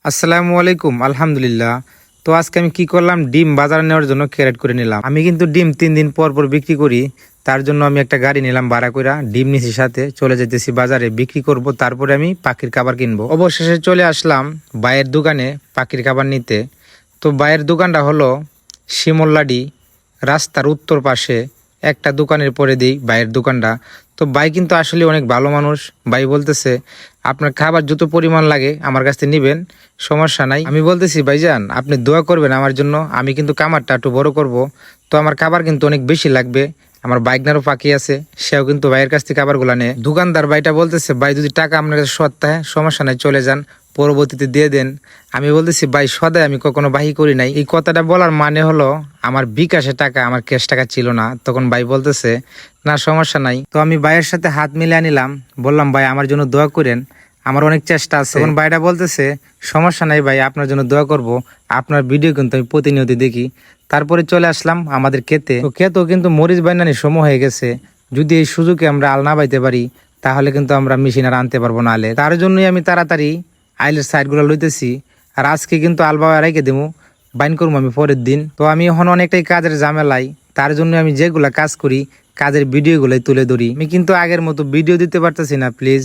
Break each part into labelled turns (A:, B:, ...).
A: আসসালামু আলাইকুম। আলহামদুলিল্লাহ। তো আজকে আমি কি করলাম, ডিম বাজারে নেওয়ার জন্য ক্যারেট করে নিলাম। আমি কিন্তু ডিম 3 দিন পর পর বিক্রি করি, তার জন্য আমি একটা গাড়ি নিলাম ভাড়া কইরা। ডিম নিছি, সাথে চলে যেতেছি বাজারে বিক্রি করব, তারপরে আমি পাখির খাবার কিনবো। অবশেষে চলে আসলাম ভাইয়ের দোকানে পাখির খাবার নিতে। তো ভাইয়ের দোকানটা হলো শিমুল্লাডি, রাস্তার উত্তর পাশে একটা দোকানের পরে দিই ভাইয়ের দোকানটা। তো ভাই কিন্তু আসলে অনেক ভালো মানুষ। ভাই বলতেছে আপনার খাবার যত পরিমাণ লাগে আমার কাছ থেকে নিবেন, সমস্যা নাই। আমি বলতেছি ভাইজান আপনি দোয়া করবেন আমার জন্য, আমি কিন্তু খামারটা একটু বড় করব। তো আমার খাবার কিন্তু অনেক বেশি লাগবে। আমার বাইকনারও পাখি আছে, সেও কিন্তু ভাইয়ের কাছ থেকে খাবারগুলো নেয়। দোকানদার ভাইটা বলতেছে ভাই যদি টাকা আপনার কাছে সত্ত্বায় সমস্যা নাই, চলে যান, পরবর্তীতে দিয়ে দেন। আমি বলতেছি ভাই সদাই আমি কখনো বাহি করি নাই। এই কথাটা বলার মানে হলো আমার বিকাশে টাকা, আমার ক্যাশ টাকা ছিল না। তখন ভাই বলতেছে না সমস্যা নাই। তো আমি ভাইয়ের সাথে হাত মিলিয়ে নিলাম, বললাম ভাই আমার জন্য দোয়া করেন, আমার অনেক চেষ্টা আছে। তখন ভাইটা বলতেছে সমস্যা নাই ভাই, আপনার জন্য দোয়া করব, আপনার ভিডিও কিন্তু আমি প্রতিনিয়ত দেখি। তারপরে চলে আসলাম আমাদের ক্ষেতে। তো ক্ষেতেও কিন্তু মরিচ বাইনানির সময় হয়ে গেছে। যদি এই সুযোগে আমরা আল না বাইতে পারি তাহলে কিন্তু আমরা মেশিন আর আনতে পারবো না আলে। তার জন্যই আমি তাড়াতাড়ি আইলের সাইডগুলো লইতেছি। আর আজকে কিন্তু আলবাবা রেখে দেবো, বাইন করবো আমি পরের দিন। তো আমি এখন অনেকটাই কাজের ঝামেলাই, তার জন্য আমি যেগুলা কাজ করি কাজের ভিডিওগুলাই তুলে ধরি। আমি কিন্তু আগের মতো ভিডিও দিতে পারতেছি না, প্লিজ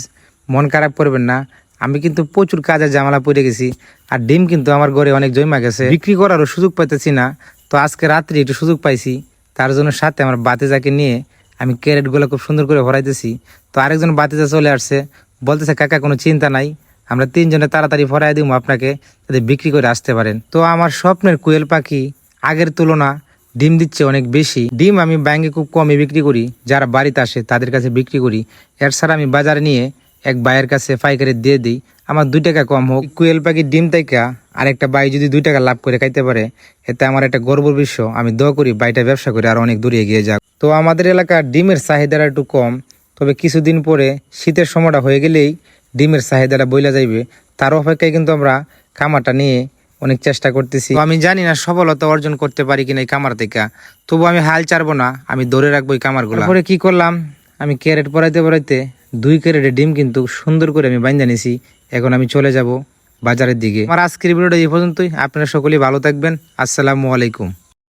A: মন খারাপ করবেন না। আমি কিন্তু প্রচুর কাজের ঝামেলা পড়ে গেছি। আর ডিম কিন্তু আমার ঘরে অনেক জমা গেছে, বিক্রি করারও সুযোগ পাইতেছি না। তো আজকে রাত্রি একটু সুযোগ পাইছি, তার জন্য সাথে আমার বাতিজাকে নিয়ে আমি ক্যারেটগুলো খুব সুন্দর করে ভরাইতেছি। তো আরেকজন বাতিজা চলে আসছে, বলতেছে কাকা কোনো চিন্তা নাই, আমরা 3 জনে তাড়াতাড়ি ভরাই দিব আপনাকে, যাতে বিক্রি করে আসতে পারেন। তো আমার স্বপ্নের কোয়েল পাখি আগের তুলনা ডিম দিচ্ছে অনেক বেশি। ডিম আমি ব্যাংকে খুব কমে বিক্রি করি, যারা বাড়িতে আসে তাদের কাছে বিক্রি করি। এর ছাড়া আমি বাজারে নিয়ে এক ভাইয়ের কাছে পাইকারি দিয়ে দিই, আমার 2 টাকা কম হোক। কোয়েল পাখির ডিম থেকে আরেকটা ভাই যদি 2 টাকা লাভ করে খাইতে পারে, এতে আমার একটা গর্বের বিষয়। আমি দোয়া করি ভাইটা ব্যবসা করে আর অনেক দূরে এগিয়ে যাক। তো আমাদের এলাকার ডিমের চাহিদাটা একটু কম, তবে কিছুদিন পরে শীতের সময়টা হয়ে গেলেই ডিমের চাহিদাটা বইলা যাইবে। তার অপেক্ষায় কিন্তু আমরা খামারটা নিয়ে অনেক চেষ্টা করতেছি। তো আমি জানি না সফলতা অর্জন করতে পারি কিনা এই খামার থেকে, তবু আমি হাল ছাড়বো না, আমি ধরে রাখবো এই খামারগুলো। তারপরে কি করলাম, আমি ক্যারেট পরাইতে পরাইতে 2 ক্যারেটে ডিম কিন্তু সুন্দর করে আমি বাইন্ধা নিছি। এখন আমি চলে যাব বাজারের দিকে। আমার আজকের ভিডিওটা এই পর্যন্তই। আপনারা সকলেই ভালো থাকবেন। আসসালামু আলাইকুম।